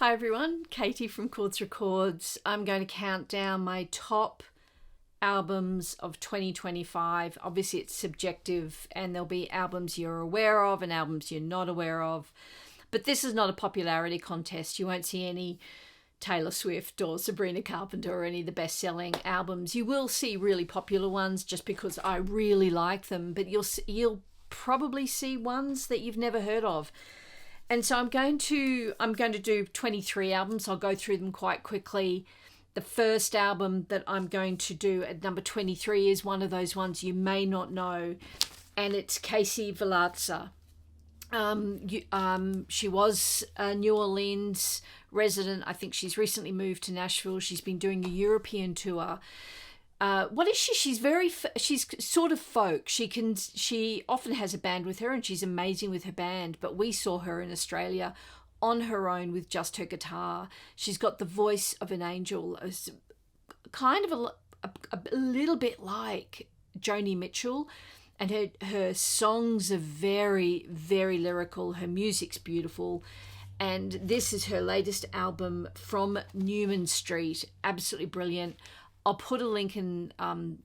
Hi everyone, Katie from Chords Records. I'm going to count down my top albums of 2025. Obviously it's subjective and there'll be albums you're aware of and albums you're not aware of. But this is not a popularity contest. You won't see any Taylor Swift or Sabrina Carpenter or any of the best-selling albums. You will see really popular ones just because I really like them, but you'll probably see ones that you've never heard of. And so I'm going to do 23 albums. I'll go through them quite quickly. The first album that I'm going to do at number 23 is one of those ones you may not know, and it's Casey Velazza. She was a New Orleans resident. I think she's recently moved to Nashville. She's been doing a European tour. What is she? She's sort of folk. She often has a band with her and she's amazing with her band, but we saw her in Australia on her own with just her guitar. She's got the voice of an angel, kind of a little bit like Joni Mitchell, and her songs are very, very lyrical. Her music's beautiful. And this is her latest album, From Newman Street. Absolutely brilliant. I'll put a link in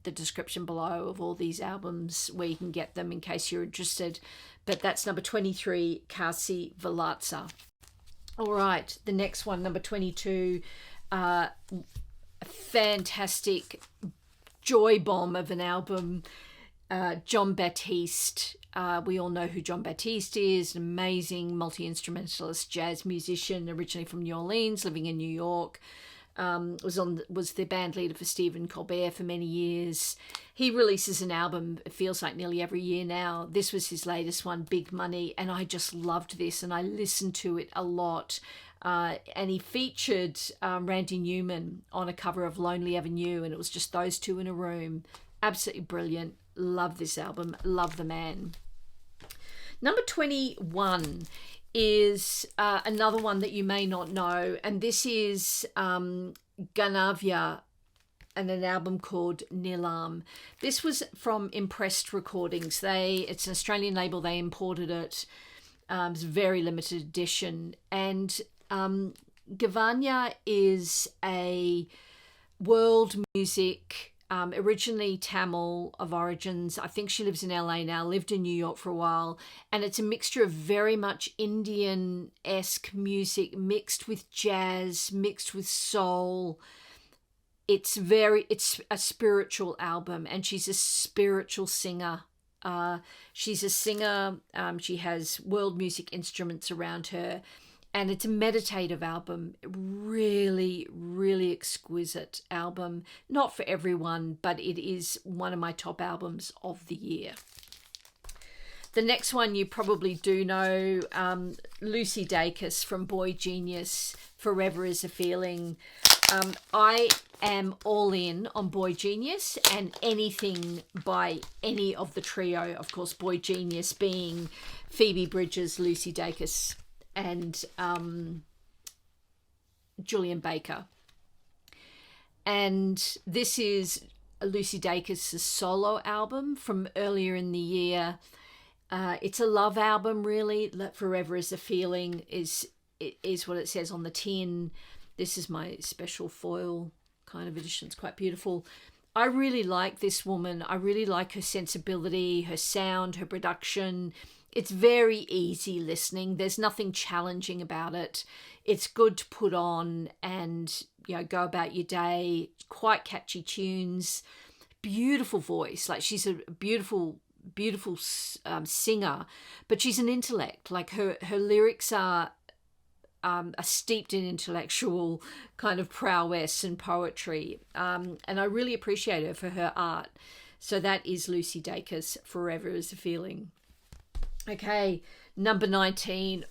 the description below of all these albums where you can get them in case you're interested. But that's number 23, Casey Velazza. All right, the next one, number 22, a fantastic joy bomb of an album, Jon Batiste. We all know who Jon Batiste is, an amazing multi-instrumentalist jazz musician, originally from New Orleans, living in New York. Was the band leader for Stephen Colbert for many years. He releases an album, it feels like nearly every year now. This was his latest one, Big Money, and I just loved this and I listened to it a lot. And he featured Randy Newman on a cover of Lonely Avenue, and it was just those two in a room. Absolutely brilliant. Love this album. Love the man. Number 21 is another one that you may not know, and this is Ganavia and an album called Nilam. This was from Impressed Recordings. It's an Australian label. They imported it. It's a very limited edition, and Gavanya is a world music, originally Tamil of origins. I think she lives in LA now, lived in New York for a while. And it's a mixture of very much Indian-esque music mixed with jazz, mixed with soul. It's a spiritual album, and she's a spiritual singer. She's a singer. She has world music instruments around her. And it's a meditative album, really, really exquisite album. Not for everyone, but it is one of my top albums of the year. The next one you probably do know, Lucy Dacus from Boy Genius, Forever Is a Feeling. I am all in on Boy Genius and anything by any of the trio. Of course, Boy Genius being Phoebe Bridgers, Lucy Dacus, and Julian Baker. And this is Lucy Dacus' solo album from earlier in the year. It's a love album, really. Forever Is a Feeling is what it says on the tin. This is my special foil kind of edition. It's quite beautiful. I really like this woman. I really like her sensibility, her sound, her production. It's very easy listening. There's nothing challenging about it. It's good to put on and, go about your day. Quite catchy tunes. Beautiful voice. Like, she's a beautiful singer, but she's an intellect. Like, her lyrics are steeped in intellectual kind of prowess and poetry. And I really appreciate her for her art. So that is Lucy Dacus, Forever Is a Feeling. Okay, number 19.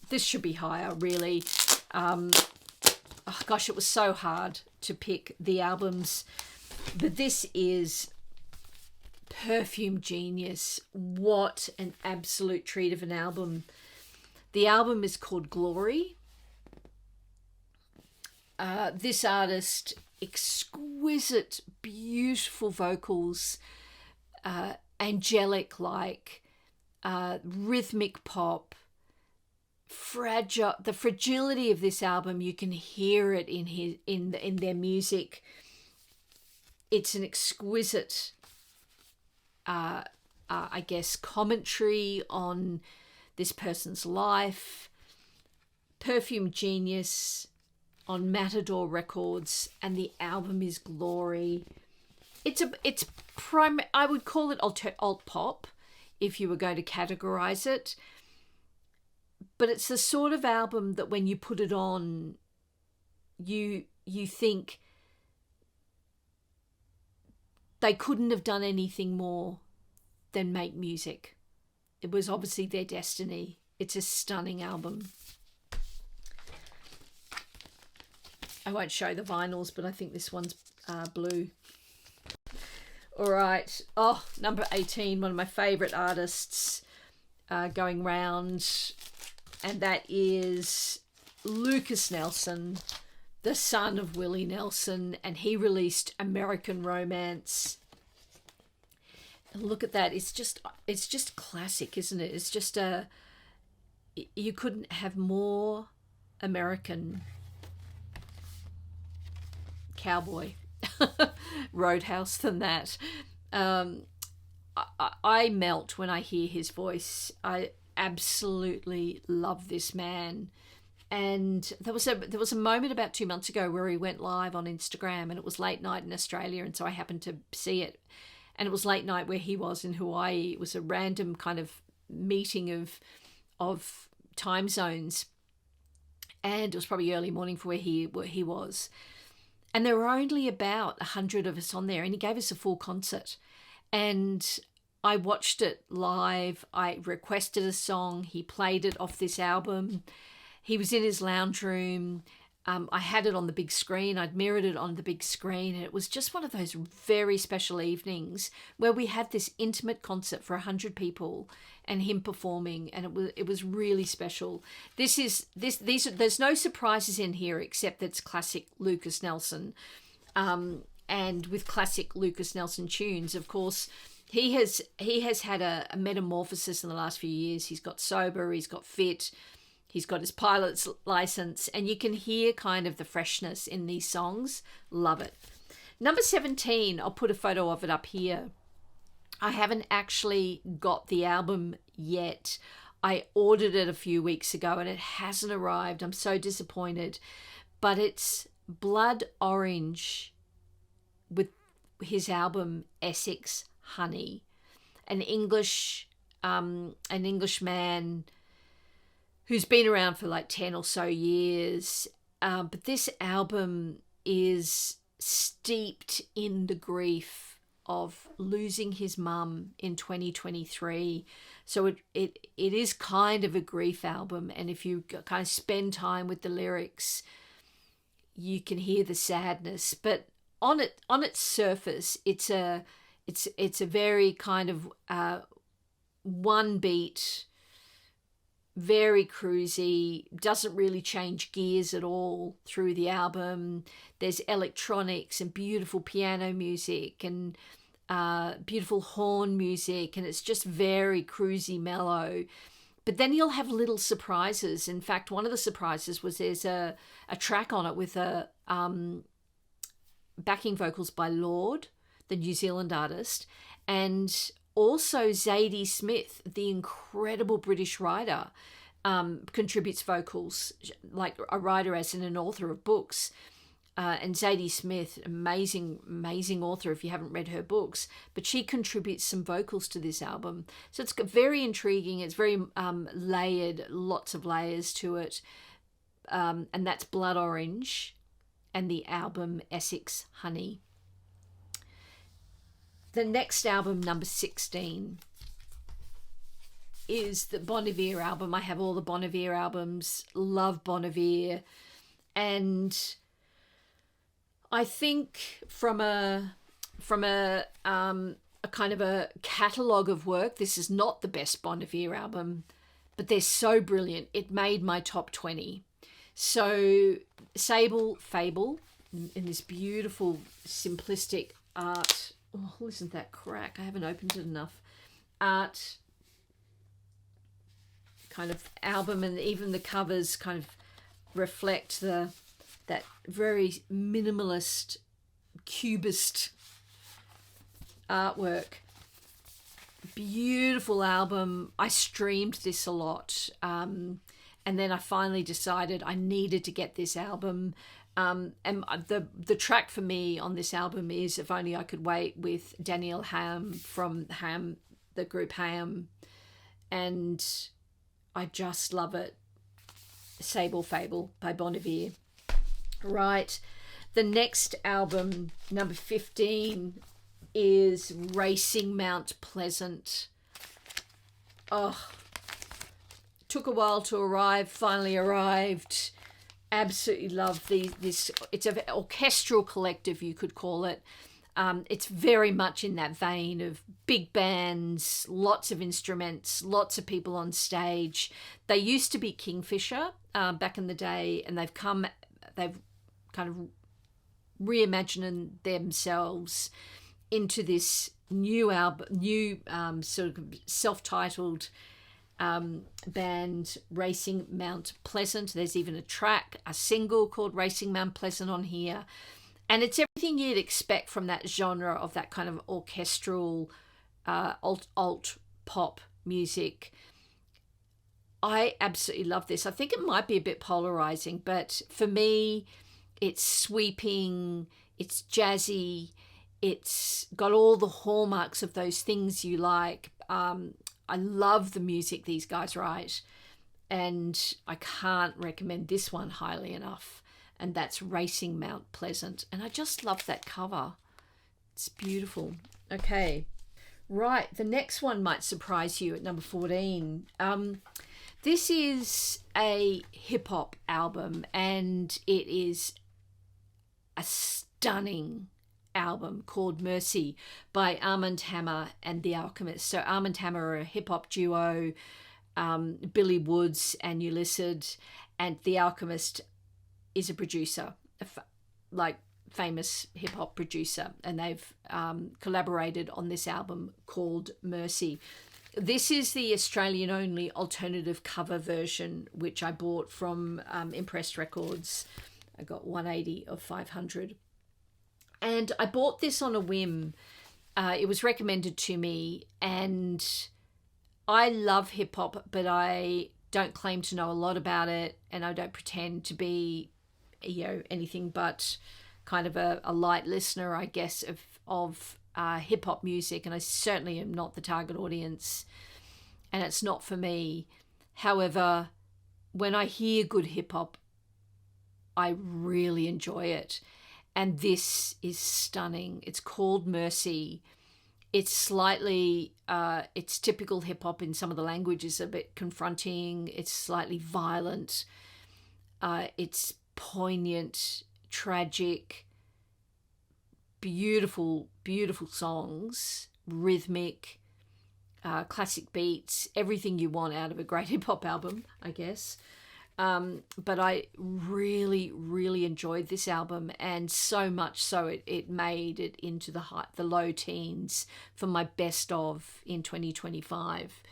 This should be higher, really. Gosh, it was so hard to pick the albums. But this is Perfume Genius. What an absolute treat of an album. The album is called Glory. This artist, exquisite, beautiful vocals, angelic-like, rhythmic pop, fragile, the fragility of this album, you can hear it in their music. It's an exquisite, I guess, commentary on this person's life. Perfume Genius on Matador Records, and the album is Glory. I would call it alt pop if you were going to categorize it. But it's the sort of album that when you put it on, you think they couldn't have done anything more than make music. It was obviously their destiny. It's a stunning album. I won't show the vinyls, but I think this one's blue. All right. Oh, number 18, one of my favourite artists going round. And that is Lukas Nelson, the son of Willie Nelson. And he released American Romance. And look at that. It's just classic, isn't it? It's just you couldn't have more American cowboy roadhouse than that. I melt when I hear his voice. I absolutely love this man. And there was a moment about 2 months ago where he went live on Instagram, and it was late night in Australia, and so I happened to see it. And it was late night where he was in Hawaii. It was a random kind of meeting of time zones, and it was probably early morning for where he was. And there were only about 100 of us on there, and he gave us a full concert. And I watched it live. I requested a song. He played it off this album. He was in his lounge room. I had it on the big screen. I'd mirrored it on the big screen. And it was just one of those very special evenings where we had this intimate concert for 100 people and him performing. And it was really special. There's no surprises in here except that it's classic Lukas Nelson. And with classic Lukas Nelson tunes, of course, he has had a metamorphosis in the last few years. He's got sober, he's got fit, he's got his pilot's license, and you can hear kind of the freshness in these songs. Love it. Number 17, I'll put a photo of it up here. I haven't actually got the album yet. I ordered it a few weeks ago and it hasn't arrived. I'm so disappointed. But it's Blood Orange with his album Essex Honey. An Englishman who's been around for like 10 or so years. But this album is steeped in the grief of losing his mum in 2023. So it is kind of a grief album. And if you kind of spend time with the lyrics, you can hear the sadness. But on its surface, it's a very kind of one beat, very cruisy, doesn't really change gears at all through the album. There's electronics and beautiful piano music and beautiful horn music, and it's just very cruisy, mellow. But then you'll have little surprises. In fact, one of the surprises was there's a track on it with a backing vocals by Lorde, the New Zealand artist, and also Zadie Smith, the incredible British writer, contributes vocals, like a writer as in an author of books. And Zadie Smith, amazing author if you haven't read her books, but she contributes some vocals to this album. So it's very intriguing. It's very layered, lots of layers to it. And that's Blood Orange and the album Essex Honey. The next album, number 16, is the Bon Iver album. I have all the Bon Iver albums. Love Bon Iver. And I think from a kind of a catalogue of work, this is not the best Bon Iver album, but they're so brilliant. It made my top 20. So Fable, in this beautiful, simplistic art. Oh, listen to that crack. I haven't opened it enough. Art kind of album, and even the covers kind of reflect that very minimalist cubist artwork. Beautiful album. I streamed this a lot, and then I finally decided I needed to get this album. And the track for me on this album is If Only I Could Wait, with Daniel Ham from Ham, the group Ham, and I just love it. Sable Fable by Bon Iver. Right, the next album, number 15, is Racing Mount Pleasant. Oh, took a while to arrive, finally arrived. Absolutely love this. It's an orchestral collective, you could call it. It's very much in that vein of big bands, lots of instruments, lots of people on stage. They used to be Kingfisher back in the day, and they've kind of reimagined themselves into this new album, sort of self-titled band, Racing Mount Pleasant. There's even a single called Racing Mount Pleasant on here, and it's everything you'd expect from that genre of that kind of orchestral alt pop music. I absolutely love this. I think it might be a bit polarizing, but for me, it's sweeping, it's jazzy, it's got all the hallmarks of those things you like. I love the music these guys write, and I can't recommend this one highly enough, and that's Racing Mount Pleasant. And I just love that cover. It's beautiful. Okay, right, the next one might surprise you at number 14. This is a hip-hop album, and it is a stunning album called Mercy by Armand Hammer and The Alchemist. So Armand Hammer are a hip-hop duo, Billy Woods and Ulysses, and The Alchemist is a producer, famous hip-hop producer, and they've collaborated on this album called Mercy. This is the Australian-only alternative cover version, which I bought from Impressed Records. I got 180 of 500. And I bought this on a whim. It was recommended to me, and I love hip-hop, but I don't claim to know a lot about it, and I don't pretend to be, anything but kind of a light listener, I guess, of hip-hop music, and I certainly am not the target audience, and it's not for me. However, when I hear good hip-hop, I really enjoy it. And this is stunning. It's called Mercy. It's slightly, it's typical hip hop in some of the language is a bit confronting. It's slightly violent. It's poignant, tragic, beautiful, beautiful songs, rhythmic, classic beats, everything you want out of a great hip hop album, I guess. But I really, really enjoyed this album, and so much so it made it into the low teens for my best of in 2025.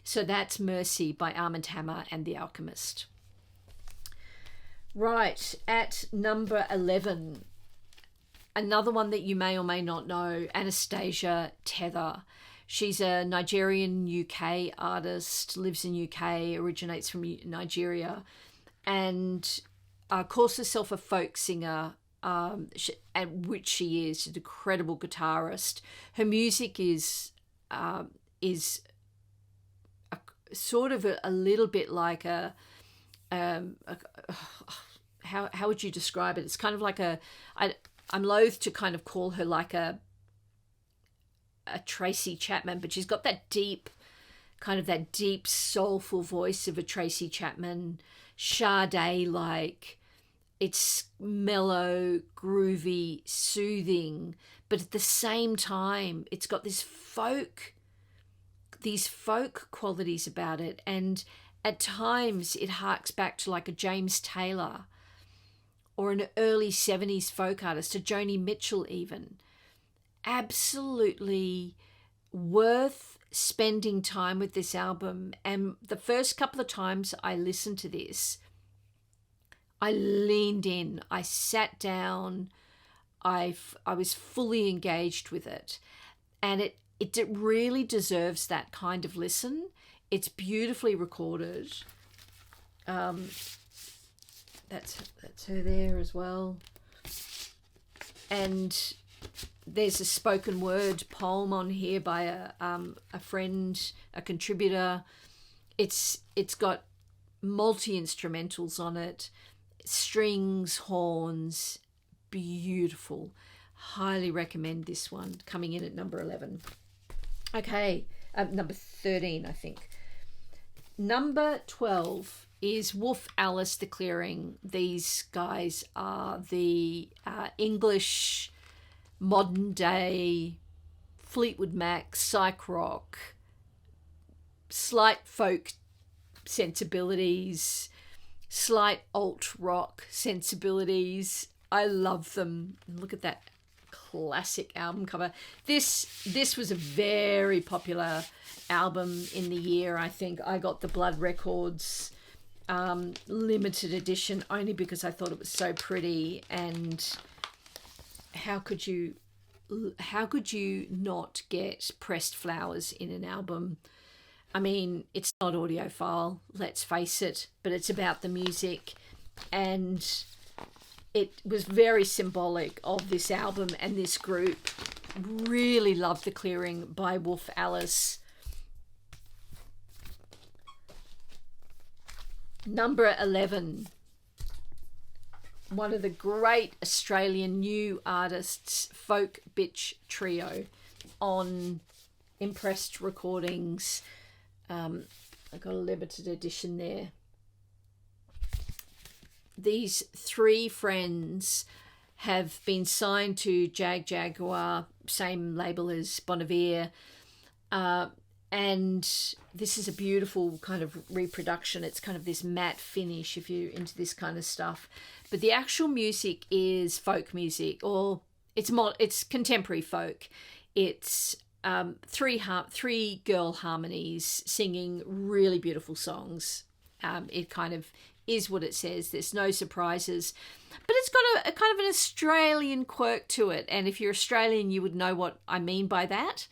So that's Mercy by Armand Hammer and The Alchemist. Right, at number 11, another one that you may or may not know, Anastasia Tether. She's a Nigerian UK artist, lives in UK, originates from Nigeria, and calls herself a folk singer, which she is an incredible guitarist. Her music is sort of a little bit like how would you describe it? It's kind of like I'm loath to kind of call her like a Tracy Chapman, but she's got that deep soulful voice of a Tracy Chapman, Sade like. It's mellow, groovy, soothing, but at the same time it's got these folk qualities about it, and at times it harks back to like a James Taylor or an early 70s folk artist, a Joni Mitchell even. Absolutely worth spending time with this album, and the first couple of times I listened to this, I leaned in, I sat down, I was fully engaged with it, and it really deserves that kind of listen. It's beautifully recorded. That's her there as well. And there's a spoken word poem on here by a friend, a contributor. It's got multi-instrumentals on it, strings, horns, beautiful. Highly recommend this one, coming in at number 11. Okay, number 13, I think. Number 12 is Wolf Alice The Clearing. These guys are the English modern day Fleetwood Mac, psych rock, slight folk sensibilities, slight alt rock sensibilities. I love them. Look at that classic album cover. This was a very popular album in the year. I think I got the Blood Records limited edition only because I thought it was so pretty. And how could you not get pressed flowers in an album? I mean, it's not audiophile, let's face it, but it's about the music, and it was very symbolic of this album and this group. Really loved The Clearing by Wolf Alice. Number 11, one of the great Australian new artists, Folk Bitch Trio, on Impressed Recordings. I got a limited edition there. These three friends have been signed to Jaguar, same label as Bon Iver, and this is a beautiful kind of reproduction. It's kind of this matte finish if you're into this kind of stuff. But the actual music is folk music, or it's contemporary folk. It's three girl harmonies singing really beautiful songs. It kind of is what it says. There's no surprises, but it's got a kind of an Australian quirk to it. And if you're Australian, you would know what I mean by that.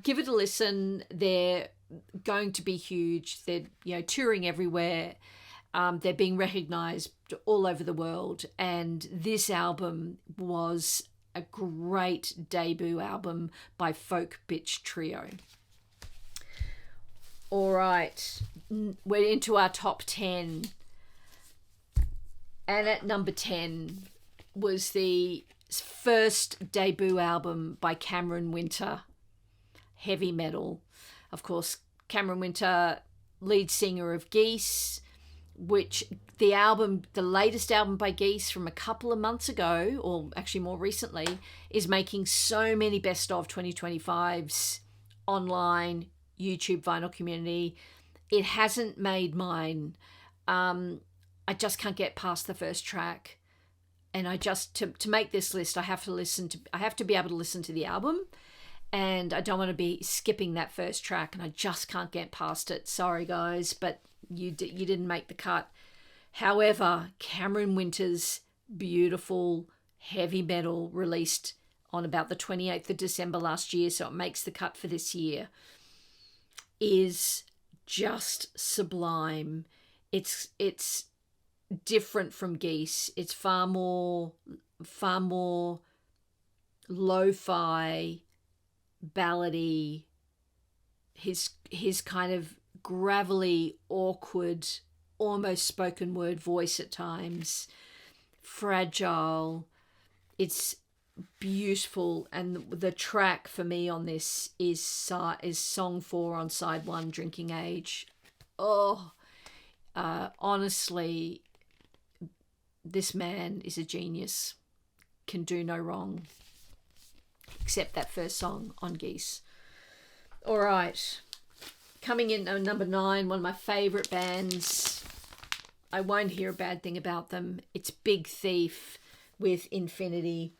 Give it a listen. They're going to be huge. They're touring everywhere. They're being recognised all over the world. And this album was a great debut album by Folk Bitch Trio. All right, we're into our top 10. And at number 10 was the first debut album by Cameron Winter, heavy metal. Of course, Cameron Winter, lead singer of Geese, which the latest album by Geese from a couple of months ago, or actually more recently, is making so many best of 2025s online, YouTube vinyl community. It hasn't made mine. I just can't get past the first track. And I just, to make this list, I have to be able to listen to the album, and I don't want to be skipping that first track, and I just can't get past it. Sorry guys, but you didn't make the cut. However, Cameron Winter's beautiful heavy metal, released on about the 28th of December last year, so it makes the cut for this year, is just sublime. It's different from Geese. It's far more lo-fi, ballady. His kind of gravelly, awkward, almost spoken word voice at times, fragile. It's beautiful, and the track for me on this is song 4 on side 1, Drinking Age. Honestly, this man is a genius, can do no wrong, except that first song on Geese. All right, coming in at number 9, one of my favourite bands. I won't hear a bad thing about them. It's Big Thief with Infinity.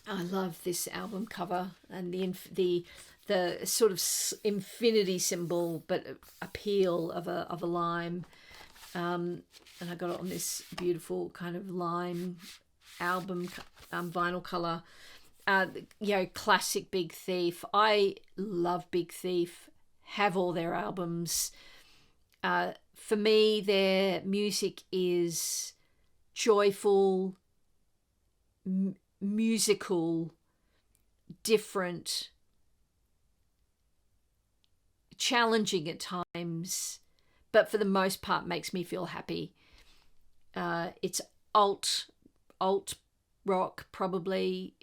I love this album cover, and the the sort of infinity symbol, but appeal of a lime. And I got it on this beautiful kind of lime album vinyl color. Classic Big Thief. I love Big Thief. Have all their albums. For me, their music is joyful, musical, different, challenging at times, but for the most part makes me feel happy. It's alt rock, probably.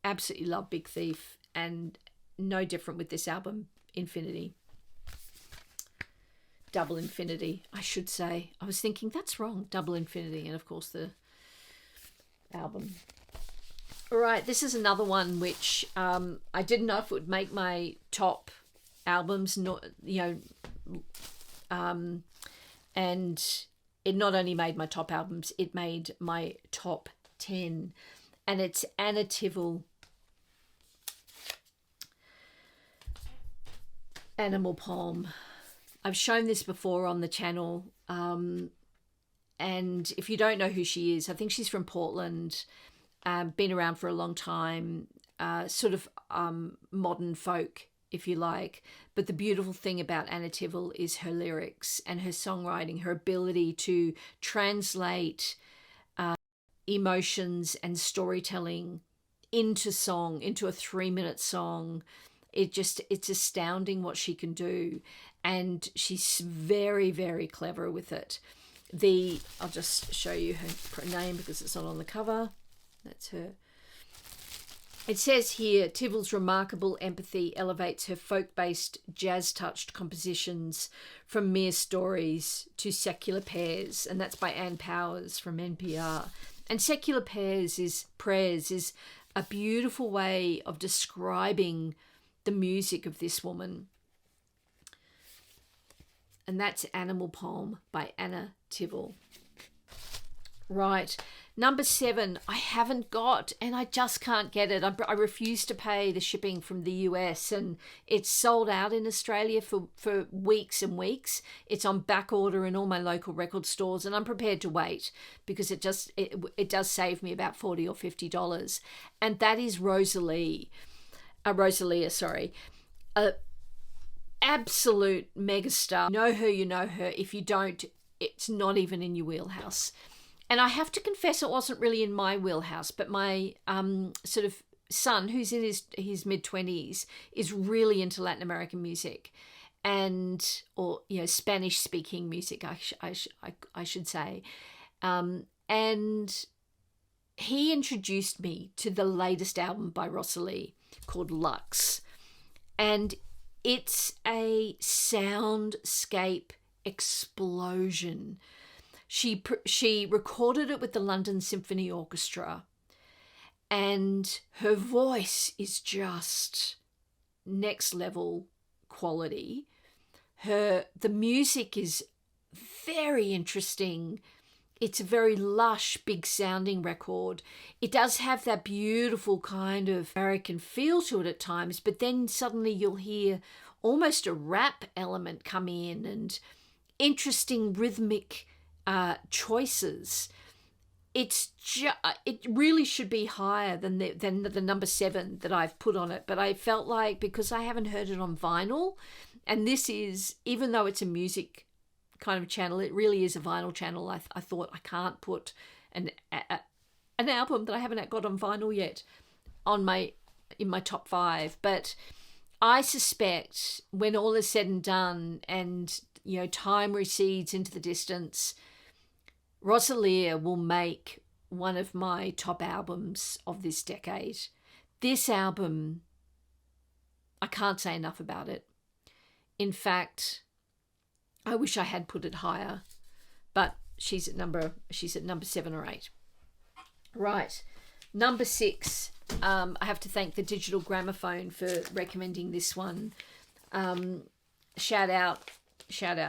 Absolutely love Big Thief, and no different with this album, Infinity. Double Infinity, I should say. I was thinking that's wrong, Double Infinity, and of course the album. All right, this is another one which I didn't know if it would make my top albums, and it not only made my top albums, it made my top 10, and it's Anna Tivel, Animal Palm. I've shown this before on the channel, and if you don't know who she is, I think she's from Portland, been around for a long time, sort of modern folk, if you like. But the beautiful thing about Anna Tivel is her lyrics and her songwriting, her ability to translate emotions and storytelling into song, into a 3-minute song. It's astounding what she can do, and she's very, very clever with it. I'll just show you her name because it's not on the cover. That's her. It says here, Tivel's remarkable empathy elevates her folk-based, jazz-touched compositions from mere stories to secular pairs, and that's by Ann Powers from NPR. And secular prayers is a beautiful way of describing the music of this woman. And that's Animal Palm by Anna Tivel. Right. Number 7, I haven't got, and I just can't get it. I refuse to pay the shipping from the US, and it's sold out in Australia for weeks and weeks. It's on back order in all my local record stores, and I'm prepared to wait because it does save me about $40 or $50. And that is Rosalia, absolute megastar. Know her, you know her. If you don't, it's not even in your wheelhouse. And I have to confess, it wasn't really in my wheelhouse, but my sort of son, who's in his mid-20s, is really into Latin American music, or Spanish-speaking music, I should say, and he introduced me to the latest album by Rosalia called Lux, and it's a soundscape explosion. She recorded it with the London Symphony Orchestra, and her voice is just next level quality. The music is very interesting. It's a very lush, big sounding record. It does have that beautiful kind of American feel to it at times, but then suddenly you'll hear almost a rap element come in and interesting rhythmic choices. It really should be higher than the number 7 that I've put on it, but I felt like, because I haven't heard it on vinyl, and this is, even though it's a music kind of channel, it really is a vinyl channel. I thought I can't put an album that I haven't got on vinyl yet in my top 5, but I suspect when all is said and done and time recedes into the distance, Rosalia will make one of my top albums of this decade. This album, I can't say enough about it. In fact, I wish I had put it higher, but she's at number 7 or 8. Right, number 6. I have to thank the Digital Gramophone for recommending this one. Shout out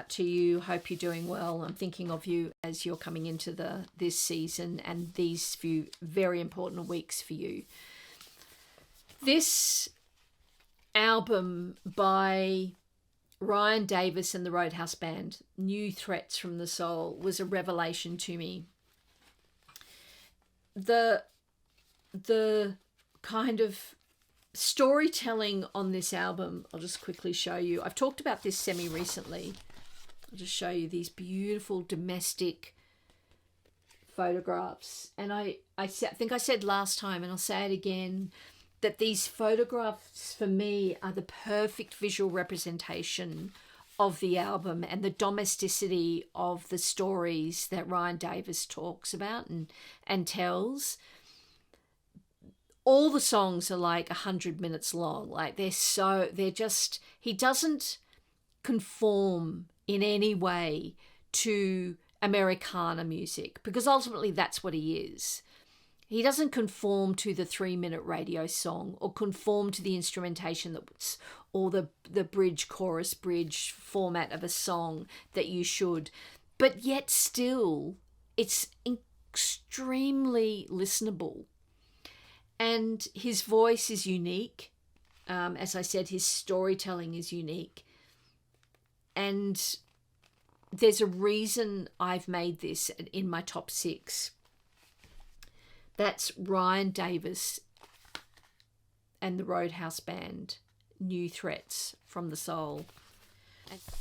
to you. Hope you're doing well. I'm thinking of you as you're coming into this season and these few very important weeks for you. This album by Ryan Davis and the Roadhouse Band, New Threats from the Soul, was a revelation to me. The kind of storytelling on this album, I'll just quickly show you. I've talked about this semi-recently. I'll just show you these beautiful domestic photographs. And I think I said last time, and I'll say it again, that these photographs for me are the perfect visual representation of the album and the domesticity of the stories that Ryan Davis talks about and tells. All the songs are like 100 minutes long. Like he doesn't conform in any way to Americana music, because ultimately that's what he is. He doesn't conform to the 3-minute radio song or conform to the instrumentation or the bridge, chorus, bridge format of a song that you should. But yet still, it's extremely listenable. And his voice is unique. As I said, his storytelling is unique. And there's a reason I've made this in my top 6. That's Ryan Davis and the Roadhouse Band, New Threats from the Soul.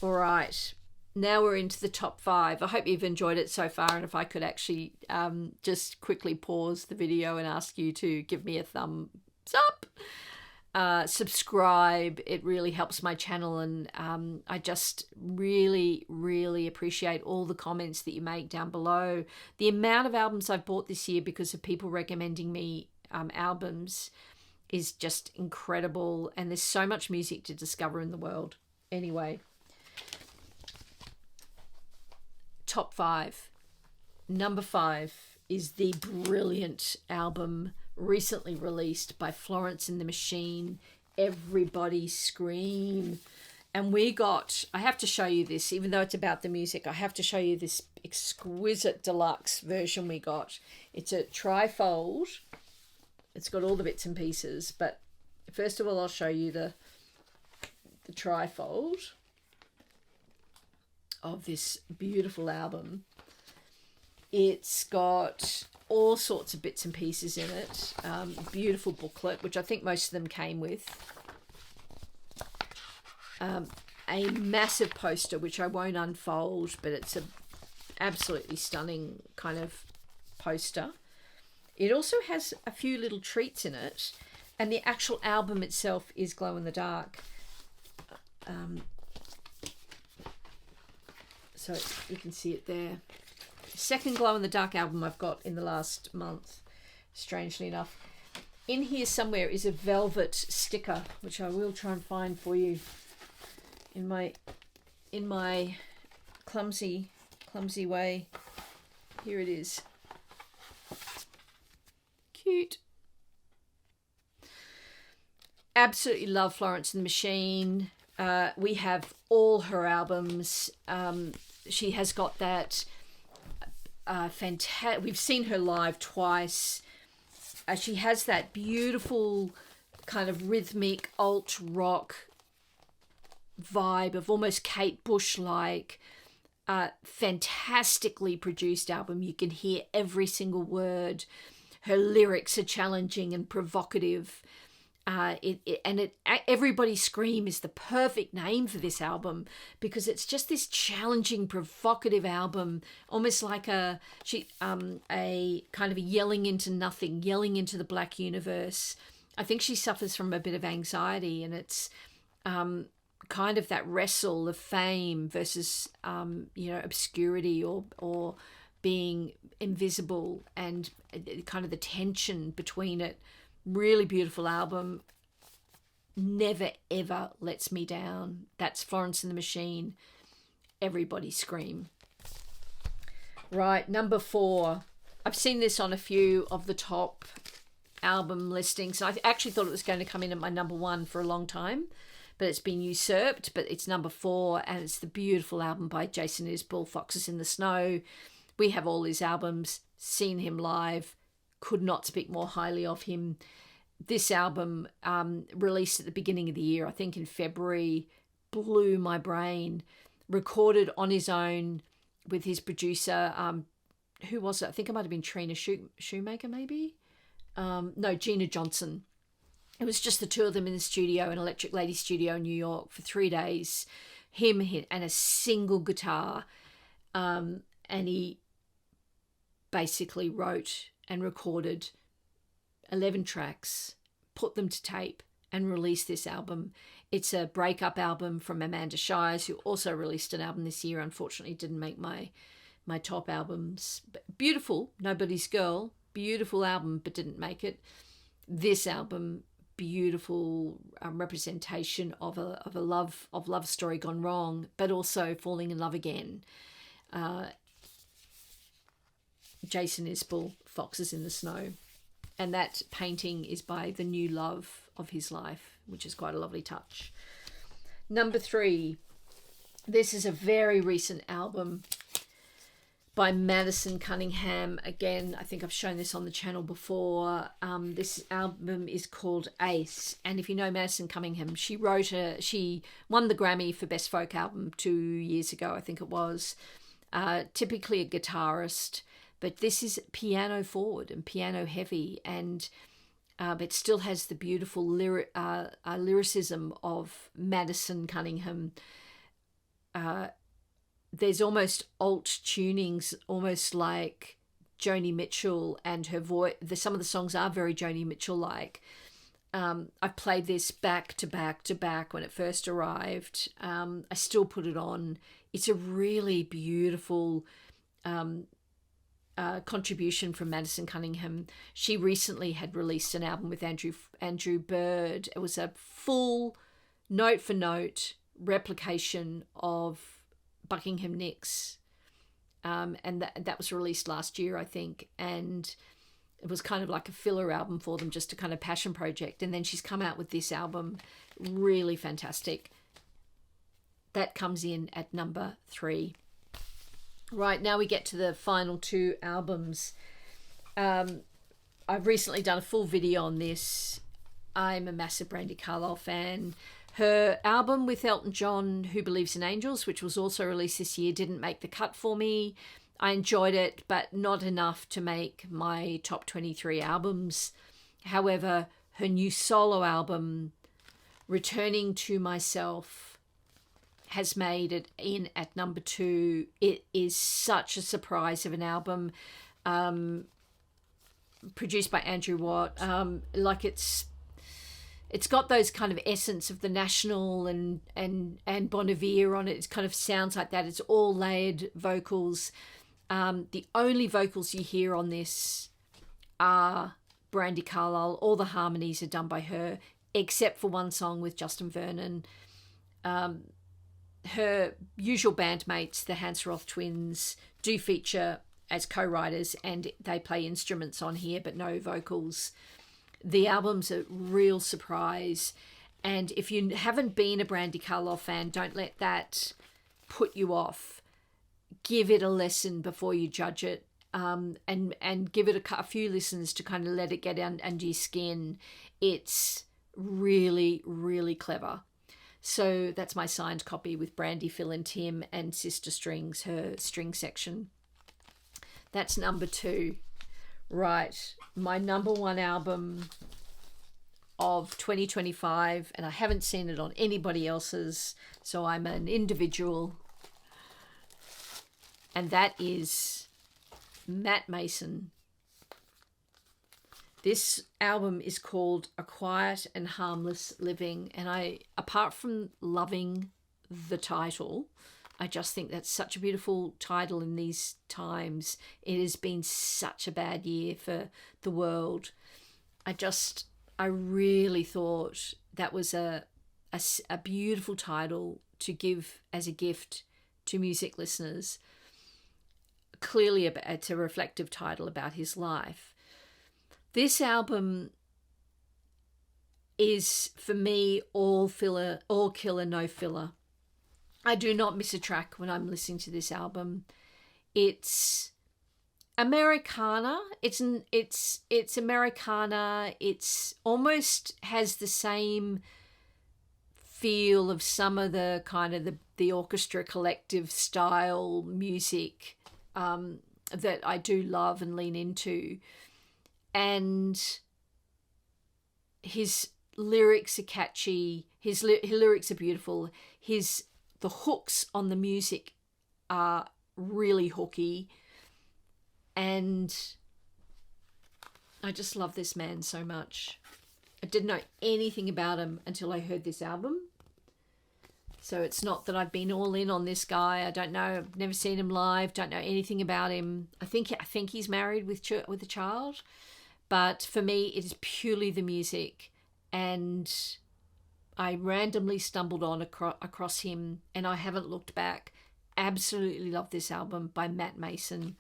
All right, now we're into the top 5. I hope you've enjoyed it so far, and if I could actually just quickly pause the video and ask you to give me a thumbs up. Subscribe, it really helps my channel, and I just really, really appreciate all the comments that you make down below. The amount of albums I've bought this year because of people recommending me albums is just incredible, and there's so much music to discover in the world. Anyway, top 5. Number 5 is the brilliant album recently released by Florence the Machine, Everybody Scream. And I have to show you this, even though it's about the music, I have to show you this exquisite deluxe version we got. It's a trifold. It's got all the bits and pieces, but first of all, I'll show you the trifold of this beautiful album. It's got all sorts of bits and pieces in it. Beautiful booklet, which I think most of them came with. A massive poster, which I won't unfold, but it's a absolutely stunning kind of poster. It also has a few little treats in it, and the actual album itself is glow in the dark. So you can see it there. Second glow in the dark album I've got in the last month, strangely enough. In here somewhere is a velvet sticker, which I will try and find for you in my clumsy way. Here it is. Cute. Absolutely love Florence and the Machine. We have all her albums. She has got that fantastic. We've seen her live twice. She has that beautiful kind of rhythmic alt rock vibe of almost Kate Bush-like. Fantastically produced album. You can hear every single word. Her lyrics are challenging and provocative. Everybody Scream is the perfect name for this album, because it's just this challenging, provocative album, almost like a kind of a yelling into nothing, yelling into the black universe. I think she suffers from a bit of anxiety, and it's kind of that wrestle of fame versus obscurity or being invisible, and kind of the tension between it. Really beautiful album. Never ever lets me down. That's Florence and the Machine, Everybody Scream. Right, number 4. I've seen this on a few of the top album listings. I actually thought it was going to come in at my number 1 for a long time, but it's been usurped. But it's number 4, and it's the beautiful album by Jason Isbell, Foxes in the Snow. We have all his albums, seen him live, could not speak more highly of him. this album, released at the beginning of the year, I think in February, blew my brain. Recorded on his own with his producer. Who was it? I think it might have been Trina Shoemaker, maybe? No, Gina Johnson. It was just the two of them in the studio, in Electric Lady Studio in New York for 3 days. Him and a single guitar. And he basically wrote and recorded 11 tracks, put them to tape, and released this album. It's a breakup album from Amanda Shires, who also released an album this year. Unfortunately, didn't make my top albums. But beautiful, Nobody's Girl, beautiful album, but didn't make it. This album, beautiful representation of a love story gone wrong, but also falling in love again. Jason Isbell, Foxes in the Snow. And that painting is by the new love of his life, which is quite a lovely touch. Number 3, this is a very recent album by Madison Cunningham. Again, I think I've shown this on the channel before. This album is called Ace. And if you know Madison Cunningham, she won the Grammy for Best Folk Album 2 years ago, I think it was. Typically a guitarist, but this is piano forward and piano heavy, and it still has the beautiful lyricism of Madison Cunningham. There's almost alt tunings, almost like Joni Mitchell, and her voice. Some of the songs are very Joni Mitchell-like. I've played this back to back to back when it first arrived. I still put it on. It's a really beautiful contribution from Madison Cunningham. She recently had released an album with Andrew Bird. It was a full note for note replication of Buckingham Nicks, and that was released last year, I think, and it was kind of like a filler album for them, just a kind of passion project. And then she's come out with this album, really fantastic. That comes in at number 3. Right, now we get to the final 2 albums. I've recently done a full video on this. I'm a massive Brandi Carlile fan. Her album with Elton John, Who Believes in Angels, which was also released this year, didn't make the cut for me. I enjoyed it, but not enough to make my top 23 albums. However, her new solo album, Returning to Myself, has made it in at number 2. It is such a surprise of an album, produced by Andrew Watt. Like it's got those kind of essence of The National and Bon Iver on it. It kind of sounds like that. It's all layered vocals. The only vocals you hear on this are Brandi Carlile. All the harmonies are done by her, except for one song with Justin Vernon. Her usual bandmates, the Hansroth twins, do feature as co-writers, and they play instruments on here, but no vocals. The album's a real surprise, and if you haven't been a Brandi Carlile fan, don't let that put you off. Give it a listen before you judge it, and give it a few listens to kind of let it get under your skin. It's really, really clever. So that's my signed copy with Brandi, Phil and Tim and Sister Strings, her string section. That's number 2. Right, my number 1 album of 2025, and I haven't seen it on anybody else's, so I'm an individual, and that is Matt Mason. This album is called A Quiet and Harmless Living, and I, apart from loving the title, I just think that's such a beautiful title in these times. It has been such a bad year for the world. I really thought that was a beautiful title to give as a gift to music listeners. Clearly, it's a reflective title about his life. This album is, for me, all filler, all killer, no filler. I do not miss a track when I'm listening to this album. It's Americana. It's Americana. It's almost has the same feel of some of the kind of the orchestra collective style music that I do love and lean into. And his lyrics are catchy. His lyrics are beautiful. The hooks on the music are really hooky. And I just love this man so much. I didn't know anything about him until I heard this album. So it's not that I've been all in on this guy. I don't know. I've never seen him live. Don't know anything about him. I think he's married with a child. But for me, it is purely the music. And I randomly stumbled on across him, and I haven't looked back. Absolutely love this album by Matt Mason.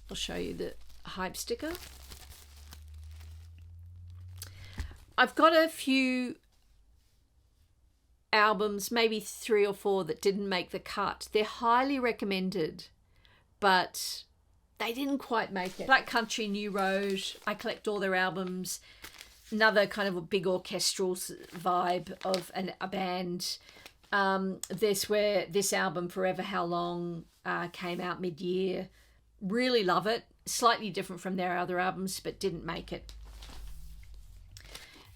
I'll show you the hype sticker. I've got a few albums, maybe 3 or 4, that didn't make the cut. They're highly recommended, but they didn't quite make it. Black Country, New Road, I collect all their albums. Another kind of a big orchestral vibe of a band. This album, Forever How Long, came out mid-year. Really love it. Slightly different from their other albums, but didn't make it.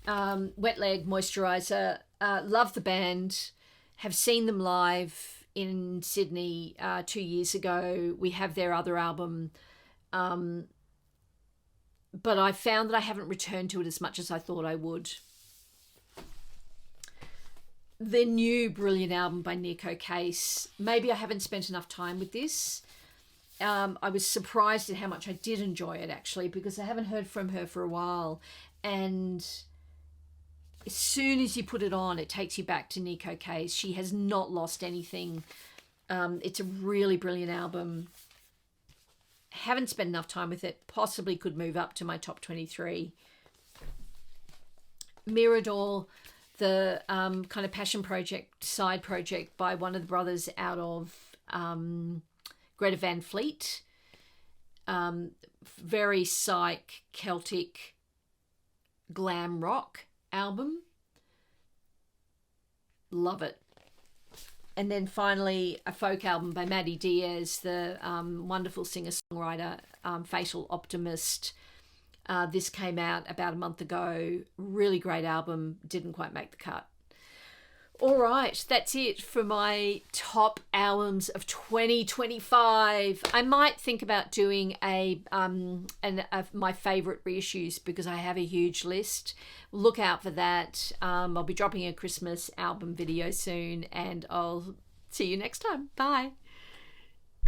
Wet Leg, Moisturizer. Love the band. Have seen them live in Sydney 2 years ago. We have their other album. But I found that I haven't returned to it as much as I thought I would. The new brilliant album by Nico Case. Maybe I haven't spent enough time with this. I was surprised at how much I did enjoy it, actually, because I haven't heard from her for a while. And as soon as you put it on, it takes you back to Nico Case. She has not lost anything. It's a really brilliant album. Haven't spent enough time with it. Possibly could move up to my top 23. Mirador, the kind of passion project, side project by one of the brothers out of Greta Van Fleet. Very psych, Celtic, glam rock album. Love it. And then finally, a folk album by Maddie Diaz, the wonderful singer-songwriter, Fatal Optimist. This came out about a month ago. Really great album. Didn't quite make the cut. All right, that's it for my top albums of 2025. I might think about doing my favourite reissues, because I have a huge list. Look out for that. I'll be dropping a Christmas album video soon, and I'll see you next time. Bye.